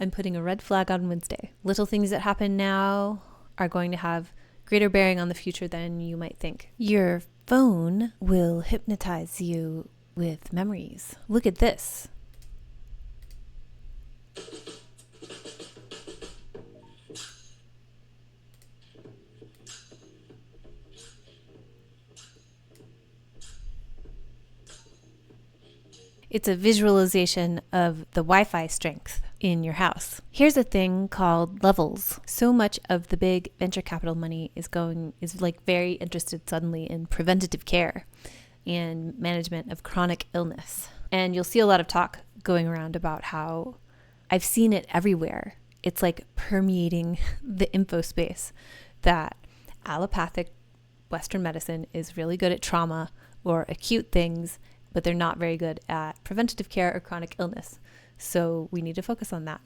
I'm putting a red flag on Wednesday. Little things that happen now are going to have greater bearing on the future than you might think. Your phone will hypnotize you with memories. Look at this. It's a visualization of the Wi-Fi strength in your house. Here's a thing called levels. So much of the big venture capital money is like very interested suddenly in preventative care and management of chronic illness. And you'll see a lot of talk going around about how I've seen it everywhere. It's like permeating the info space that allopathic Western medicine is really good at trauma or acute things, but they're not very good at preventative care or chronic illness. So we need to focus on that.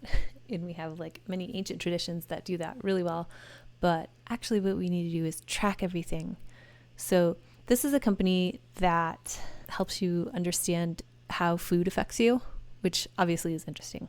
And we have like many ancient traditions that do that really well. But actually what we need to do is track everything. So this is a company that helps you understand how food affects you, which obviously is interesting.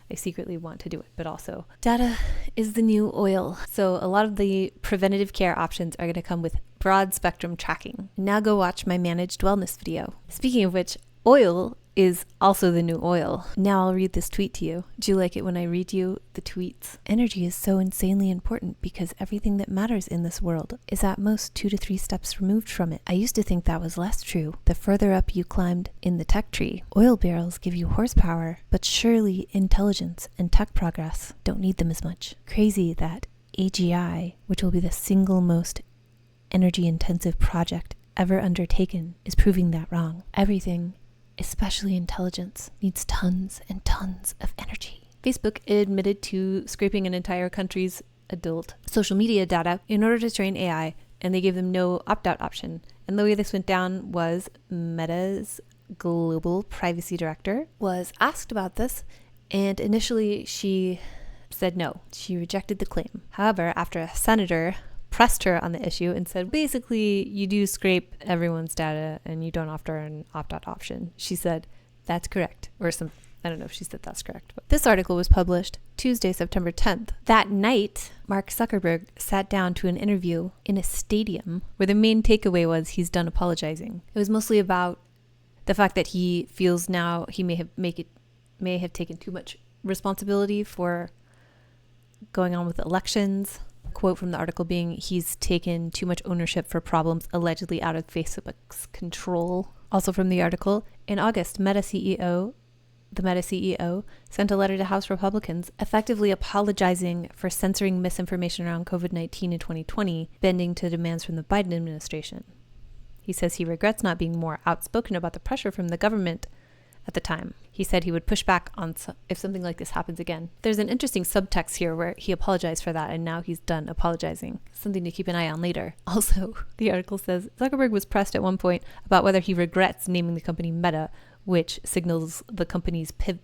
I secretly want to do it, but also data is the new oil. So a lot of the preventative care options are going to come with broad spectrum tracking. Now go watch my managed wellness video. Speaking of which, oil is also the new oil. Now I'll read this tweet to you. Do you like it when I read you the tweets? Energy is so insanely important because everything that matters in this world is at most 2 to 3 steps removed from it. I used to think that was less true. The further up you climbed in the tech tree, oil barrels give you horsepower, but surely intelligence and tech progress don't need them as much. Crazy that AGI, which will be the single most energy intensive project ever undertaken, is proving that wrong. Everything, especially intelligence, needs tons and tons of energy. Facebook admitted to scraping an entire country's adult social media data in order to train AI, and they gave them no opt-out option. And the way this went down was Meta's global privacy director was asked about this, and initially she said no. She rejected the claim. However, after a senator pressed her on the issue and said, basically, you do scrape everyone's data and you don't offer an opt-out option, she said, that's correct. Or some, I don't know if she said that's correct. But this article was published Tuesday, September 10th. That night, Mark Zuckerberg sat down to an interview in a stadium where the main takeaway was he's done apologizing. It was mostly about the fact that he feels now he may have taken too much responsibility for going on with elections. Quote from the article being, he's taken too much ownership for problems allegedly out of Facebook's control. Also from the article, in August, the Meta CEO sent a letter to House Republicans effectively apologizing for censoring misinformation around COVID-19 in 2020, bending to demands from the Biden administration. He says he regrets not being more outspoken about the pressure from the government at the time. He said he would push back on if something like this happens again. There's an interesting subtext here where he apologized for that and now he's done apologizing. Something to keep an eye on later. Also, the article says Zuckerberg was pressed at one point about whether he regrets naming the company Meta, which signaled the company's pivot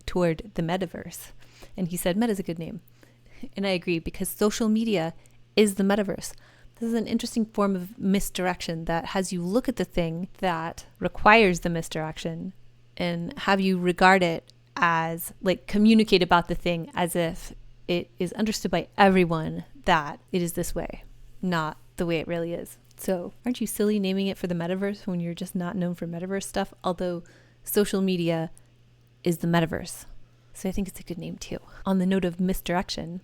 toward the metaverse. And he said Meta's a good name. And I agree, because social media is the metaverse. This is an interesting form of misdirection that has you look at the thing that requires the misdirection and have you regard it as, like, communicate about the thing as if it is understood by everyone that it is this way, not the way it really is. So aren't you silly naming it for the metaverse when you're just not known for metaverse stuff? Although social media is the metaverse. So I think it's a good name too. On the note of misdirection,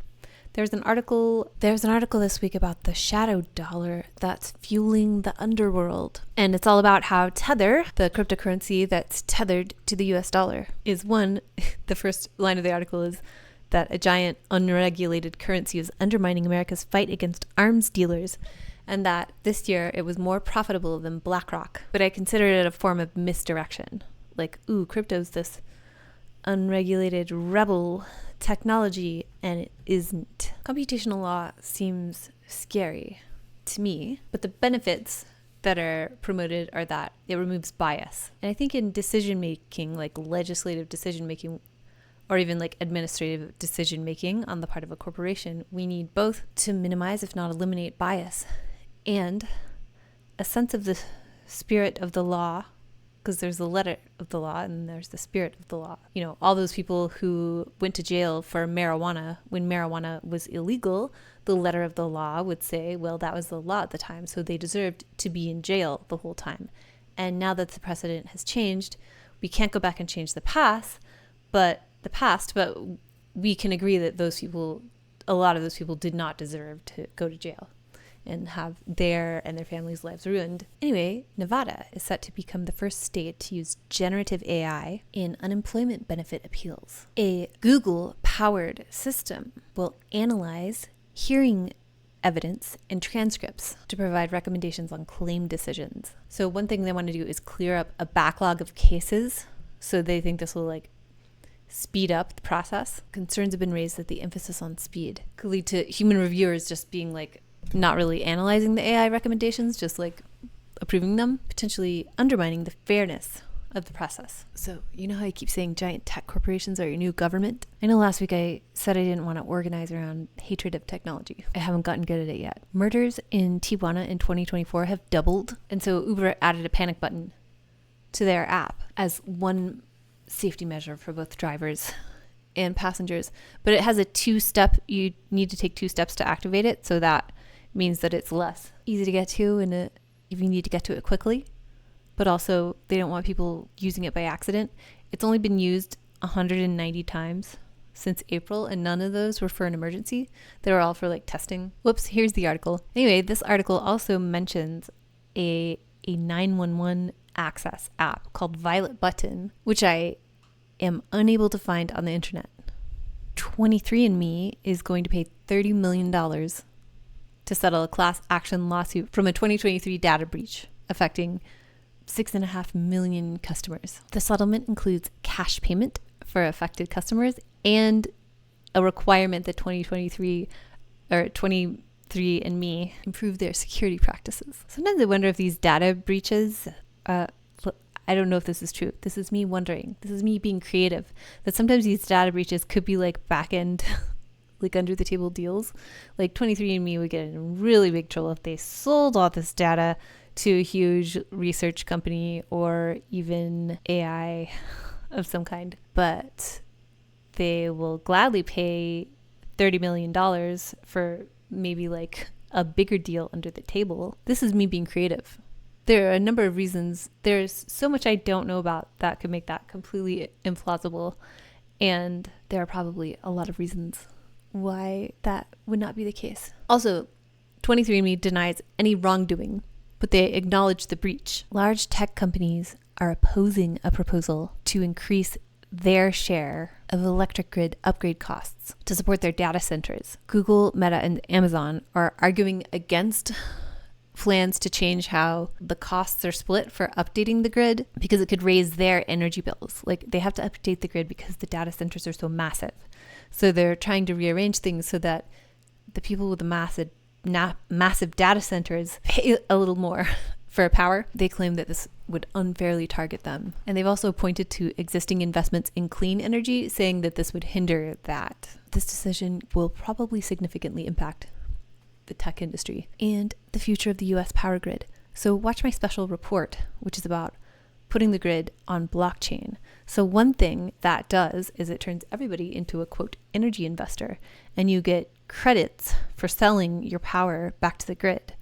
There's an article this week about the shadow dollar that's fueling the underworld. And it's all about how Tether, the cryptocurrency that's tethered to the US dollar, is the first line of the article is that a giant unregulated currency is undermining America's fight against arms dealers, and that this year it was more profitable than BlackRock. But I consider it a form of misdirection. Like, ooh, crypto's this unregulated rebel technology, and it isn't. Computational law seems scary to me, but the benefits that are promoted are that it removes bias. And I think in decision making, like legislative decision making, or even like administrative decision making on the part of a corporation, we need both to minimize, if not eliminate, bias, and a sense of the spirit of the law because there's the letter of the law and there's the spirit of the law. You know, all those people who went to jail for marijuana when marijuana was illegal, the letter of the law would say, well, that was the law at the time, so they deserved to be in jail the whole time. And now that the precedent has changed, we can't go back and change the past, but we can agree that a lot of those people did not deserve to go to jail and have their and their families' lives ruined. Anyway, Nevada is set to become the first state to use generative AI in unemployment benefit appeals. A Google-powered system will analyze hearing evidence and transcripts to provide recommendations on claim decisions. So one thing they want to do is clear up a backlog of cases. So they think this will speed up the process. Concerns have been raised that the emphasis on speed could lead to human reviewers just being not really analyzing the AI recommendations, just approving them, potentially undermining the fairness of the process. So you know how I keep saying giant tech corporations are your new government? I know last week I said I didn't want to organize around hatred of technology. I haven't gotten good at it yet. Murders in Tijuana in 2024 have doubled, and so Uber added a panic button to their app as one safety measure for both drivers and passengers. But it has a you need to take 2 steps to activate it, so that means that it's less easy to get to if you need to get to it quickly. But also, they don't want people using it by accident. It's only been used 190 times since April, and none of those were for an emergency. They were all for testing. Whoops, here's the article. Anyway, this article also mentions a 911 access app called Violet Button, which I am unable to find on the internet. 23andMe is going to pay $30 million to settle a class action lawsuit from a 2023 data breach affecting 6.5 million customers. The settlement includes cash payment for affected customers and a requirement that 23andMe improve their security practices. Sometimes I wonder if these data breaches, I don't know if this is true. This is me wondering. This is me being creative. That sometimes these data breaches could be back end, under the table deals. 23andMe would get in really big trouble if they sold all this data to a huge research company or even AI of some kind. But they will gladly pay $30 million for maybe a bigger deal under the table. This is me being creative. There are a number of reasons. There's so much I don't know about that could make that completely implausible. And there are probably a lot of reasons why that would not be the case. Also, 23andMe denies any wrongdoing, but they acknowledge the breach. Large tech companies are opposing a proposal to increase their share of electric grid upgrade costs to support their data centers. Google, Meta, and Amazon are arguing against plans to change how the costs are split for updating the grid because it could raise their energy bills. They have to update the grid because the data centers are so massive. So they're trying to rearrange things so that the people with the massive data centers pay a little more for power. They claim that this would unfairly target them. And they've also pointed to existing investments in clean energy, saying that this would hinder that. This decision will probably significantly impact the tech industry and the future of the US power grid. So watch my special report, which is about putting the grid on blockchain. So one thing that does is it turns everybody into a quote energy investor, and you get credits for selling your power back to the grid.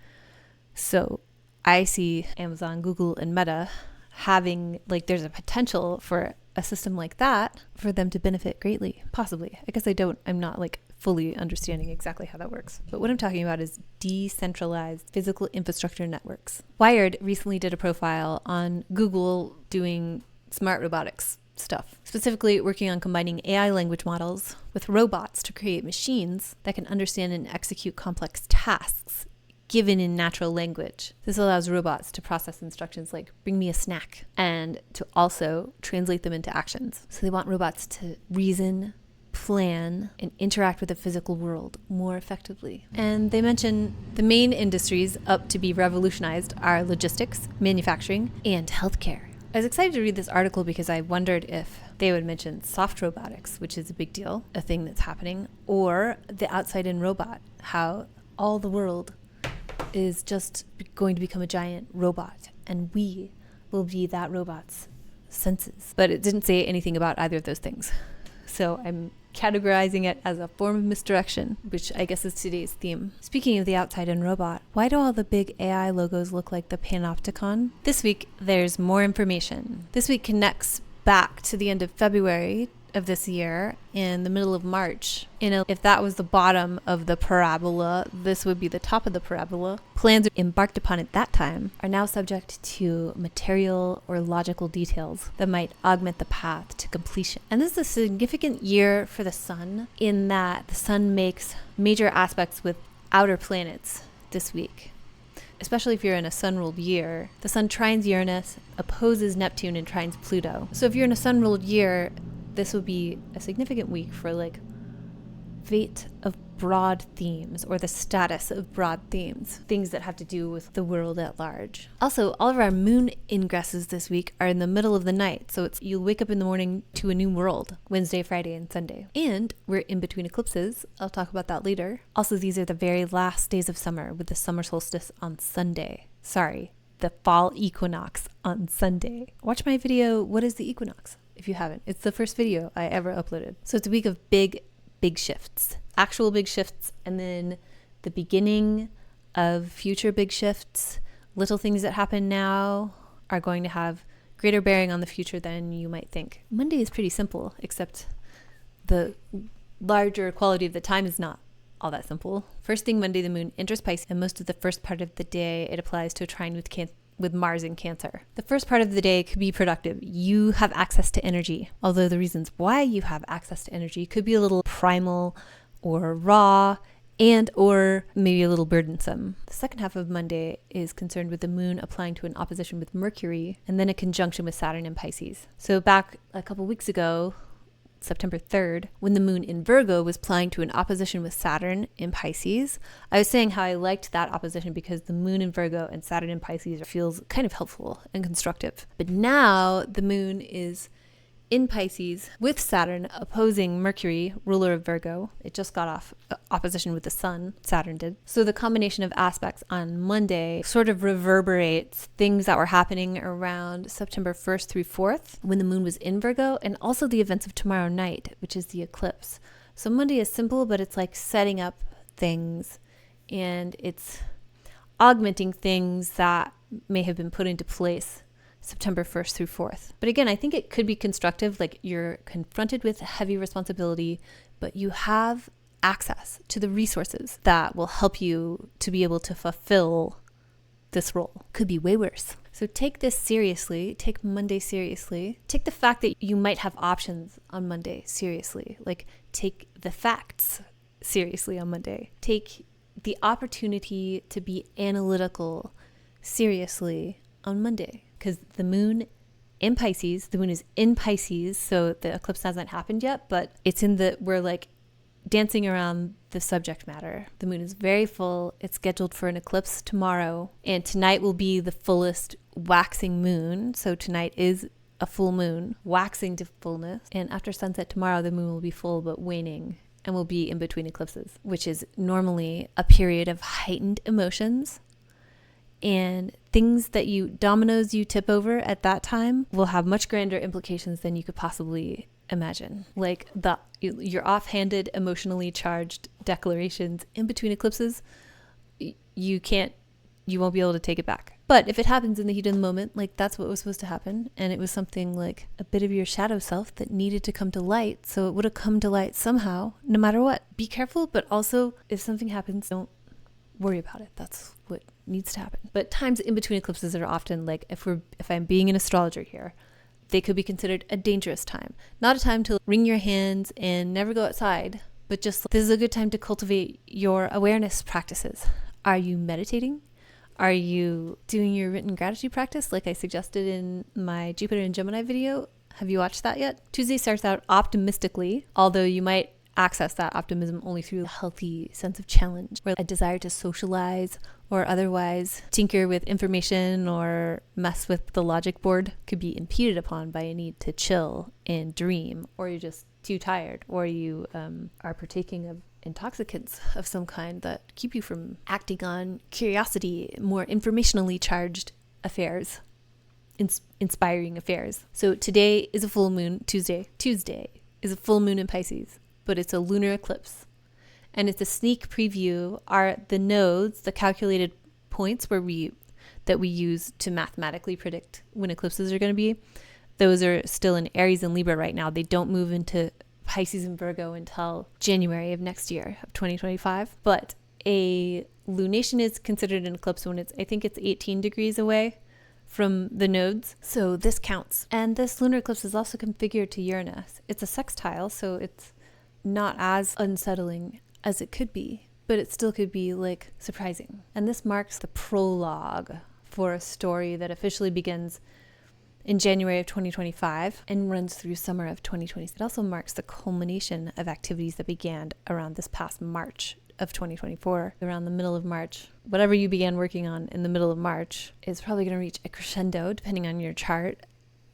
So I see Amazon, Google, and Meta having there's a potential for a system like that for them to benefit greatly. Possibly. I guess I'm not fully understanding exactly how that works. But what I'm talking about is decentralized physical infrastructure networks. Wired recently did a profile on Google doing smart robotics stuff, specifically working on combining AI language models with robots to create machines that can understand and execute complex tasks given in natural language. This allows robots to process instructions like bring me a snack and to also translate them into actions. So they want robots to reason, plan, and interact with the physical world more effectively. And they mention the main industries up to be revolutionized are logistics, manufacturing, and healthcare. I was excited to read this article because I wondered if they would mention soft robotics, which is a big deal, a thing that's happening, or the outside-in robot, how all the world is just going to become a giant robot, and we will be that robot's senses. But it didn't say anything about either of those things. So I'm categorizing it as a form of misdirection, which I guess is today's theme. Speaking of the outside and robot, why do all the big AI logos look like the panopticon? This week, there's more information. This week connects back to the end of February of this year and the middle of March. If that was the bottom of the parabola, this would be the top of the parabola. Plans embarked upon at that time are now subject to material or logical details that might augment the path to completion. And this is a significant year for the sun in that the sun makes major aspects with outer planets this week. Especially if you're in a sun-ruled year. The sun trines Uranus, opposes Neptune, and trines Pluto. So if you're in a sun-ruled year, this would be a significant week for like fate of broad themes or the status of broad themes, things that have to do with the world at large. Also, all of our moon ingresses this week are in the middle of the night, so you'll wake up in the morning to a new world, Wednesday, Friday, and Sunday. And we're in between eclipses. I'll talk about that later. Also, these are the very last days of summer with the summer solstice on Sunday. The fall equinox on Sunday. Watch my video, What is the Equinox? If you haven't. It's the first video I ever uploaded. So it's a week of big shifts. Actual big shifts, and then the beginning of future big shifts. Little things that happen now are going to have greater bearing on the future than you might think. Monday is pretty simple, except the larger quality of the time is not all that simple. First thing Monday, the moon enters Pisces, and most of the first part of the day it applies to a trine with Mars in Cancer. The first part of the day could be productive. You have access to energy, although the reasons why you have access to energy could be a little primal or raw and or maybe a little burdensome. The second half of Monday is concerned with the moon applying to an opposition with Mercury and then a conjunction with Saturn in Pisces. So back a couple weeks ago, September 3rd, when the moon in Virgo was plying to an opposition with Saturn in Pisces, I was saying how I liked that opposition because the moon in Virgo and Saturn in Pisces feels kind of helpful and constructive. But now the moon is in Pisces with Saturn opposing Mercury, ruler of Virgo. It just got off opposition with the sun, Saturn did. So the combination of aspects on Monday sort of reverberates things that were happening around September 1st through 4th when the moon was in Virgo, and also the events of tomorrow night, which is the eclipse. So Monday is simple, but it's like setting up things and it's augmenting things that may have been put into place September 1st through 4th. But again, I think it could be constructive, like you're confronted with heavy responsibility, but you have access to the resources that will help you to be able to fulfill this role. Could be way worse. So take this seriously, take Monday seriously, take the fact that you might have options on Monday seriously, like take the facts seriously on Monday. Take the opportunity to be analytical seriously on Monday. Because the moon in Pisces, the moon is in Pisces, so the eclipse hasn't happened yet, but we're like dancing around the subject matter. The moon is very full. It's scheduled for an eclipse tomorrow, and tonight will be the fullest waxing moon. So tonight is a full moon, waxing to fullness. And after sunset tomorrow, the moon will be full but waning and will be in between eclipses, which is normally a period of heightened emotions. And dominoes you tip over at that time will have much grander implications than you could possibly imagine. Like your offhanded, emotionally charged declarations in between eclipses, you won't be able to take it back. But if it happens in the heat of the moment, like that's what was supposed to happen, and it was something like a bit of your shadow self that needed to come to light, so it would have come to light somehow, no matter what. Be careful, but also if something happens, don't worry about it. That's what needs to happen. But times in between eclipses are often like, if I'm being an astrologer here, they could be considered a dangerous time. Not a time to wring your hands and never go outside, but just this is a good time to cultivate your awareness practices. Are you meditating? Are you doing your written gratitude practice like I suggested in my Jupiter and Gemini video? Have you watched that yet? Tuesday starts out optimistically, although you might access that optimism only through a healthy sense of challenge, or a desire to socialize or otherwise tinker with information or mess with the logic board could be impeded upon by a need to chill and dream, or you're just too tired, or you are partaking of intoxicants of some kind that keep you from acting on curiosity, more informationally charged affairs inspiring affairs. So today is a full moon, Tuesday is a full moon in Pisces, but it's a lunar eclipse. And it's a sneak preview. Are the nodes, the calculated points that we use to mathematically predict when eclipses are going to be, those are still in Aries and Libra right now. They don't move into Pisces and Virgo until January of next year, of 2025. But a lunation is considered an eclipse when I think it's 18 degrees away from the nodes. So this counts. And this lunar eclipse is also configured to Uranus. It's a sextile, so it's not as unsettling as it could be, but it still could be like surprising. And this marks the prologue for a story that officially begins in January of 2025 and runs through summer of 2026. It also marks the culmination of activities that began around this past March of 2024, around the middle of March. Whatever you began working on in the middle of March is probably going to reach a crescendo, depending on your chart,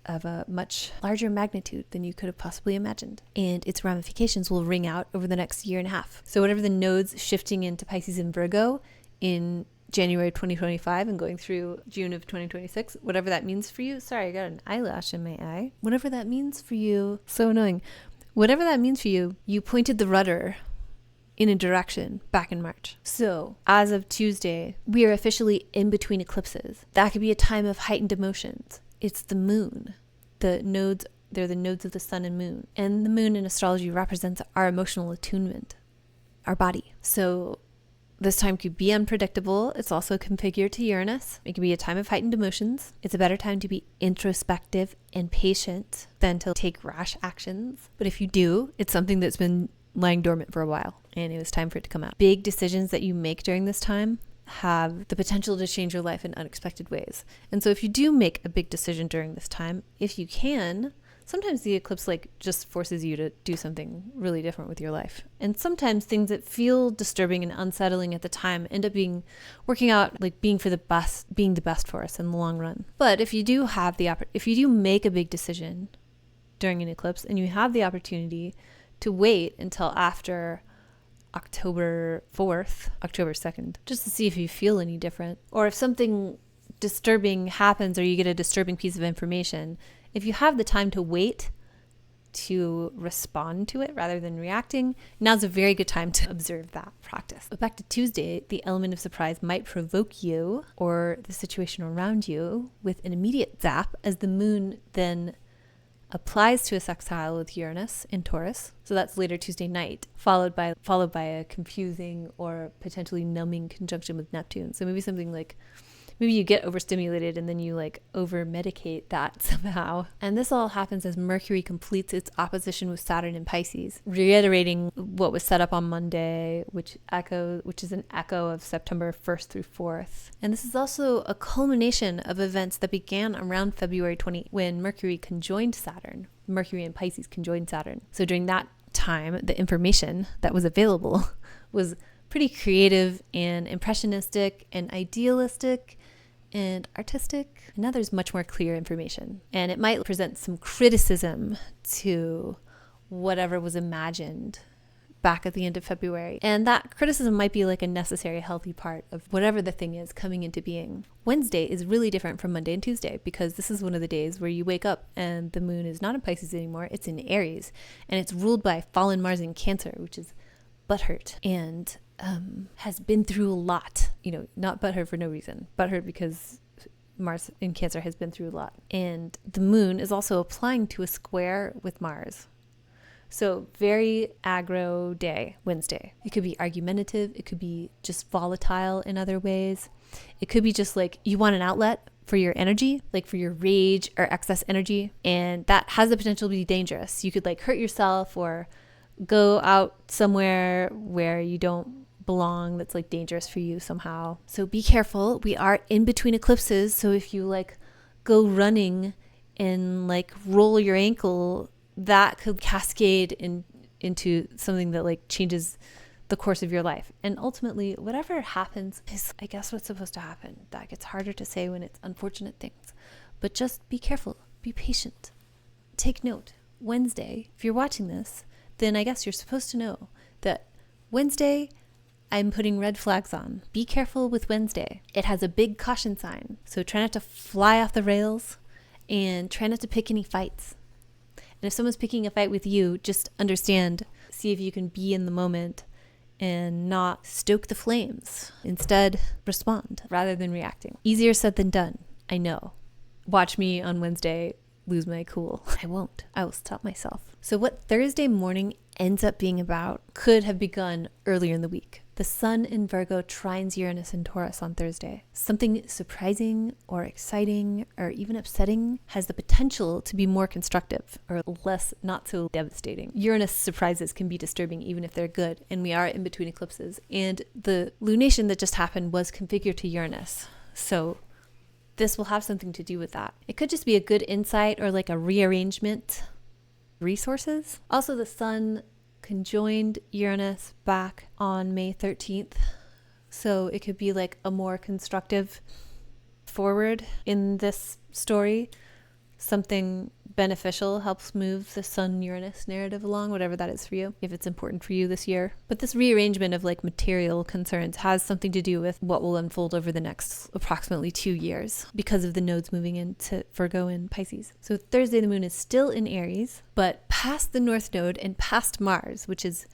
of a much larger magnitude than you could have possibly imagined. And its ramifications will ring out over the next year and a half. So whatever the nodes shifting into Pisces and Virgo in January 2025 and going through June of 2026, whatever that means for you. Sorry, I got an eyelash in my eye. Whatever that means for you, so annoying. Whatever that means for you, you pointed the rudder in a direction back in March. So as of Tuesday, we are officially in between eclipses. That could be a time of heightened emotions. It's the moon. The nodes, they're the nodes of the sun and moon. And the moon in astrology represents our emotional attunement, our body. So this time could be unpredictable. It's also configured to Uranus. It can be a time of heightened emotions. It's a better time to be introspective and patient than to take rash actions. But if you do, it's something that's been lying dormant for a while, and it was time for it to come out. Big decisions that you make during this time have the potential to change your life in unexpected ways. And so if you do make a big decision during this time, if you can, sometimes the eclipse just forces you to do something really different with your life. And sometimes things that feel disturbing and unsettling at the time end up working out, like being the best for us in the long run. But if you do if you do make a big decision during an eclipse and you have the opportunity to wait until after October 4th, October 2nd, just to see if you feel any different, or if something disturbing happens or you get a disturbing piece of information, if you have the time to wait to respond to it rather than reacting, now's a very good time to observe that practice. But back to Tuesday, the element of surprise might provoke you or the situation around you with an immediate zap as the moon then applies to a sextile with Uranus in Taurus. So that's later Tuesday night, followed by a confusing or potentially numbing conjunction with Neptune. So maybe something like, maybe you get overstimulated and then you over-medicate that somehow. And this all happens as Mercury completes its opposition with Saturn in Pisces, reiterating what was set up on Monday, which is an echo of September 1st through 4th. And this is also a culmination of events that began around February 20, when Mercury conjoined Saturn. Mercury and Pisces conjoined Saturn. So during that time, the information that was available was pretty creative and impressionistic and idealistic and artistic. And now there's much more clear information. And it might present some criticism to whatever was imagined back at the end of February. And that criticism might be like a necessary, healthy part of whatever the thing is coming into being. Wednesday is really different from Monday and Tuesday because this is one of the days where you wake up and the moon is not in Pisces anymore. It's in Aries. And it's ruled by fallen Mars in Cancer, which is butthurt and has been through a lot. Not butthurt for no reason. Butthurt because Mars in Cancer has been through a lot. And the moon is also applying to a square with Mars. So very aggro day, Wednesday. It could be argumentative. It could be just volatile in other ways. It could be just like you want an outlet for your energy, like for your rage or excess energy. And that has the potential to be dangerous. You could hurt yourself or go out somewhere where you don't belong that's dangerous for you somehow. So be careful. We are in between eclipses. So if you go running and roll your ankle, that could cascade into something that changes the course of your life. And ultimately, whatever happens is, I guess, what's supposed to happen. That gets harder to say when it's unfortunate things. But just be careful. Be patient. Take note. Wednesday, if you're watching this, then I guess you're supposed to know that Wednesday, I'm putting red flags on. Be careful with Wednesday. It has a big caution sign. So try not to fly off the rails. and try not to pick any fights. And if someone's picking a fight with you, just understand, see if you can be in the moment and not stoke the flames. Instead, respond rather than reacting. Easier said than done, I know. Watch me on Wednesday lose my cool. I won't. I will stop myself. So what Thursday morning ends up being about could have begun earlier in the week. The sun in Virgo trines Uranus in Taurus on Thursday. Something surprising or exciting or even upsetting has the potential to be more constructive or less not so devastating. Uranus surprises can be disturbing even if they're good, and we are in between eclipses. And the lunation that just happened was configured to Uranus. So this will have something to do with that. It could just be a good insight or like a rearrangement. Resources. Also, the sun conjoined Uranus back on May 13th. So it could be like a more constructive forward in this story. Something beneficial helps move the Sun-Uranus narrative along, whatever that is for you, if it's important for you this year. But this rearrangement of like material concerns has something to do with what will unfold over the next approximately 2 years because of the nodes moving into Virgo and Pisces. So Thursday, the moon is still in Aries, but past the North Node and past Mars, which is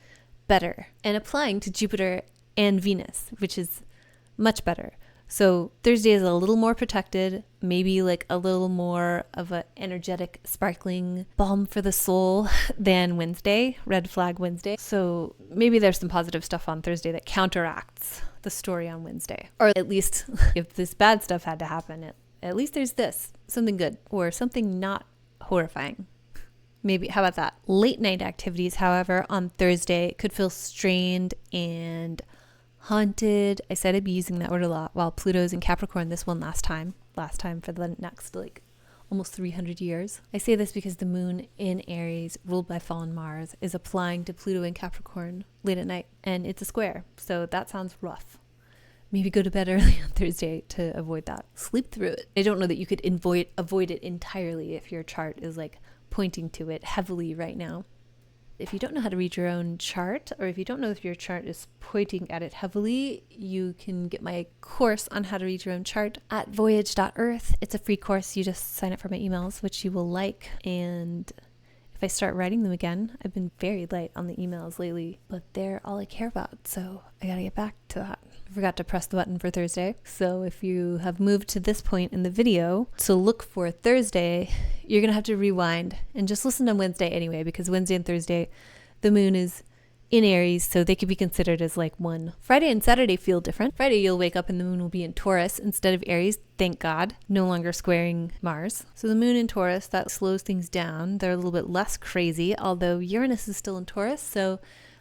better, and applying to Jupiter and Venus, which is much better. So Thursday is a little more protected, maybe like a little more of an energetic, sparkling balm for the soul than Wednesday, red flag Wednesday. So maybe there's some positive stuff on Thursday that counteracts the story on Wednesday. Or at least if this bad stuff had to happen, at least there's this, something good or something not horrifying. Maybe, how about that? Late night activities, however, on Thursday could feel strained and haunted. I said I'd be using that word a lot while Pluto's in Capricorn this one last time for the next like almost 300 years. I say this because the moon in Aries, ruled by fallen Mars, is applying to Pluto in Capricorn late at night, and it's a square, so that sounds rough. Maybe go to bed early on Thursday to avoid that. Sleep through it. I don't know that you could avoid it entirely if your chart is like pointing to it heavily right now. If you don't know how to read your own chart, or if you don't know if your chart is pointing at it heavily, you can get my course on how to read your own chart at voyage.earth. It's a free course. You just sign up for my emails, which you will like. And if I start writing them again, I've been very light on the emails lately, but they're all I care about. So I got to get back to that. I forgot to press the button for Thursday. So if you have moved to this point in the video to look for Thursday, you're going to have to rewind and just listen on Wednesday anyway, because Wednesday and Thursday, the moon is in Aries, so they could be considered as like one. Friday and Saturday feel different. Friday, you'll wake up and the moon will be in Taurus instead of Aries. Thank God, no longer squaring Mars. So the moon in Taurus, that slows things down. They're a little bit less crazy, although Uranus is still in Taurus, so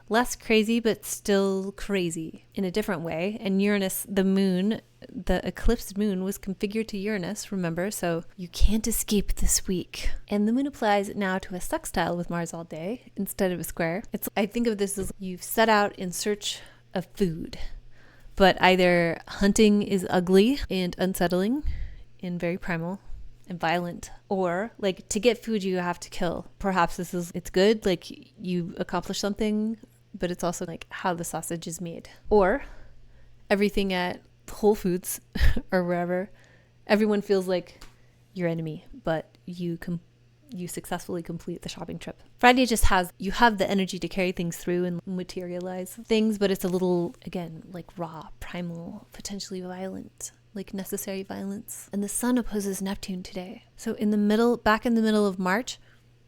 less crazy, but still crazy in a different way. And Uranus, the moon, the eclipsed moon was configured to Uranus, remember? So you can't escape this week. And the moon applies now to a sextile with Mars all day instead of a square. I think of this as you've set out in search of food, but either hunting is ugly and unsettling and very primal and violent, or like to get food you have to kill. Perhaps it's good, like you accomplish something, but it's also like how the sausage is made. Or everything at Whole Foods or wherever, everyone feels like your enemy, but you successfully complete the shopping trip. Friday just you have the energy to carry things through and materialize things, but it's a little, again, like raw, primal, potentially violent, like necessary violence. And the sun opposes Neptune today. So back in the middle of March,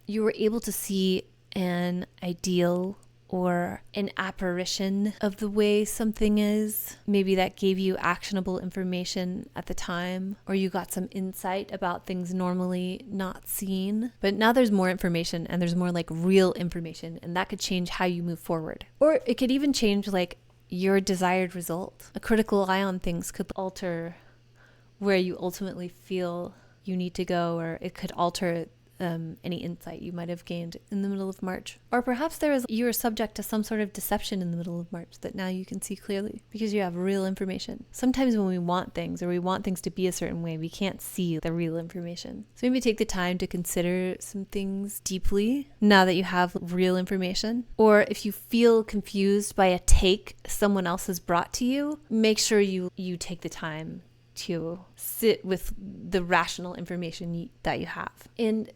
you were able to see an ideal or an apparition of the way something is. Maybe that gave you actionable information at the time, or you got some insight about things normally not seen. But now there's more information, and there's more like real information, and that could change how you move forward. Or it could even change like your desired result. A critical eye on things could alter where you ultimately feel you need to go, or it could alter any insight you might have gained in the middle of March. Or perhaps you were subject to some sort of deception in the middle of March that now you can see clearly because you have real information. Sometimes when we want things, or we want things to be a certain way, we can't see the real information. So maybe take the time to consider some things deeply now that you have real information. Or if you feel confused by a take someone else has brought to you, make sure you take the time to sit with the rational information that you have. And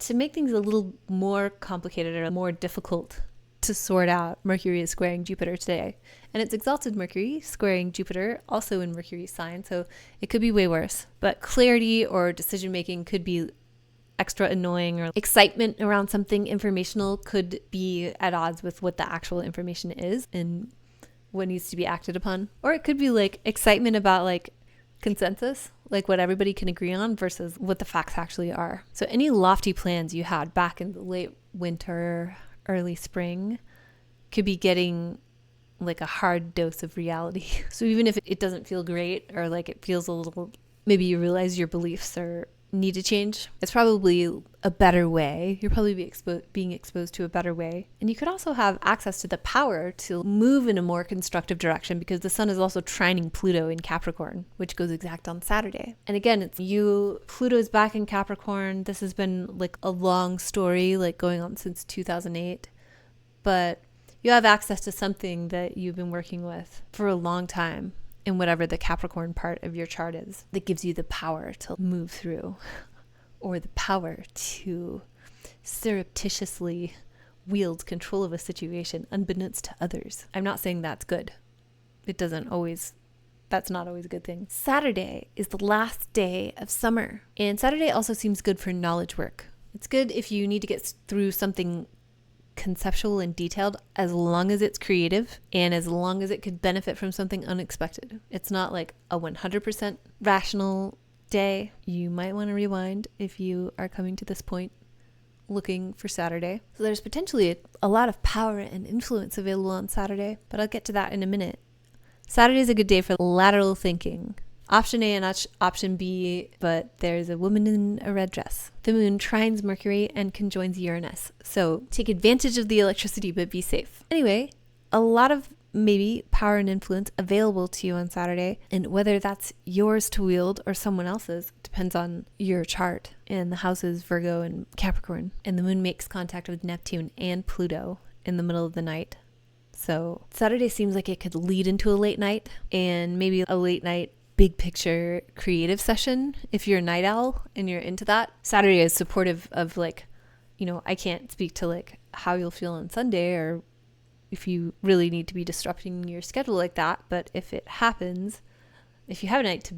to make things a little more complicated or more difficult to sort out, Mercury is squaring Jupiter today. And it's exalted Mercury squaring Jupiter, also in Mercury's sign, so it could be way worse. But clarity or decision making could be extra annoying, or excitement around something informational could be at odds with what the actual information is and what needs to be acted upon. Or it could be like excitement about like consensus, like what everybody can agree on versus what the facts actually are. So any lofty plans you had back in the late winter, early spring could be getting like a hard dose of reality. So even if it doesn't feel great, or like it feels a little, maybe you realize your beliefs are need to change, it's probably a better way. You're probably being exposed to a better way. And you could also have access to the power to move in a more constructive direction, because the sun is also trining Pluto in Capricorn, which goes exact on Saturday. And again, Pluto's back in Capricorn. This has been like a long story, like going on since 2008. But you have access to something that you've been working with for a long time, in whatever the Capricorn part of your chart is, that gives you the power to move through, or the power to surreptitiously wield control of a situation unbeknownst to others. I'm not saying that's good. That's not always a good thing. Saturday is the last day of summer, and Saturday also seems good for knowledge work. It's good if you need to get through something conceptual and detailed, as long as it's creative and as long as it could benefit from something unexpected. It's not like a 100% rational day. You might want to rewind if you are coming to this point looking for Saturday. So there's potentially a lot of power and influence available on Saturday, but I'll get to that in a minute. Saturday is a good day for lateral thinking. Option A and option B, but there's a woman in a red dress. The moon trines Mercury and conjoins Uranus. So take advantage of the electricity, but be safe. Anyway, a lot of maybe power and influence available to you on Saturday. And whether that's yours to wield or someone else's depends on your chart and the houses Virgo and Capricorn. And the moon makes contact with Neptune and Pluto in the middle of the night. So Saturday seems like it could lead into a late night, and maybe a late night big picture creative session if you're a night owl and you're into that. Saturday is supportive of, like, I can't speak to like how you'll feel on Sunday, or if you really need to be disrupting your schedule like that, but if it happens, if you have a night to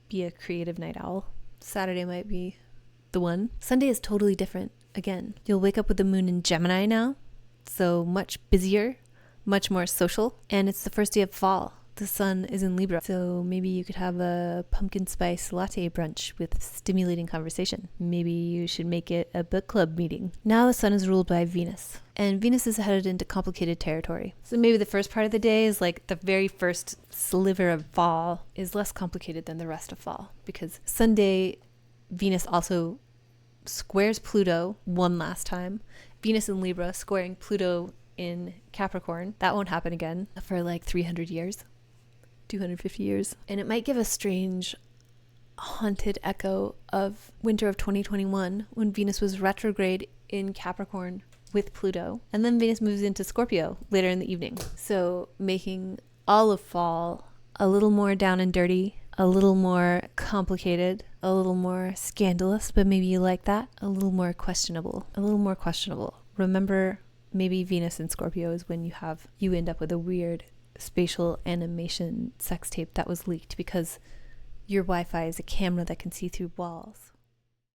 be a creative night owl, Saturday might be the one. Sunday is totally different. Again, you'll wake up with the moon in Gemini now, so much busier, much more social, and it's the first day of fall. The sun is in Libra, so maybe you could have a pumpkin spice latte brunch with stimulating conversation. Maybe you should make it a book club meeting. Now the sun is ruled by Venus, and Venus is headed into complicated territory. So maybe the first part of the day is like the very first sliver of fall is less complicated than the rest of fall, because Sunday, Venus also squares Pluto one last time. Venus in Libra squaring Pluto in Capricorn. That won't happen again for like 300 years. 250 years. And it might give a strange, haunted echo of winter of 2021, when Venus was retrograde in Capricorn with Pluto. And then Venus moves into Scorpio later in the evening. So making all of fall a little more down and dirty, a little more complicated, a little more scandalous, but maybe you like that, a little more questionable. Remember, maybe Venus in Scorpio is when you end up with a weird spatial animation sex tape that was leaked because your Wi-Fi is a camera that can see through walls.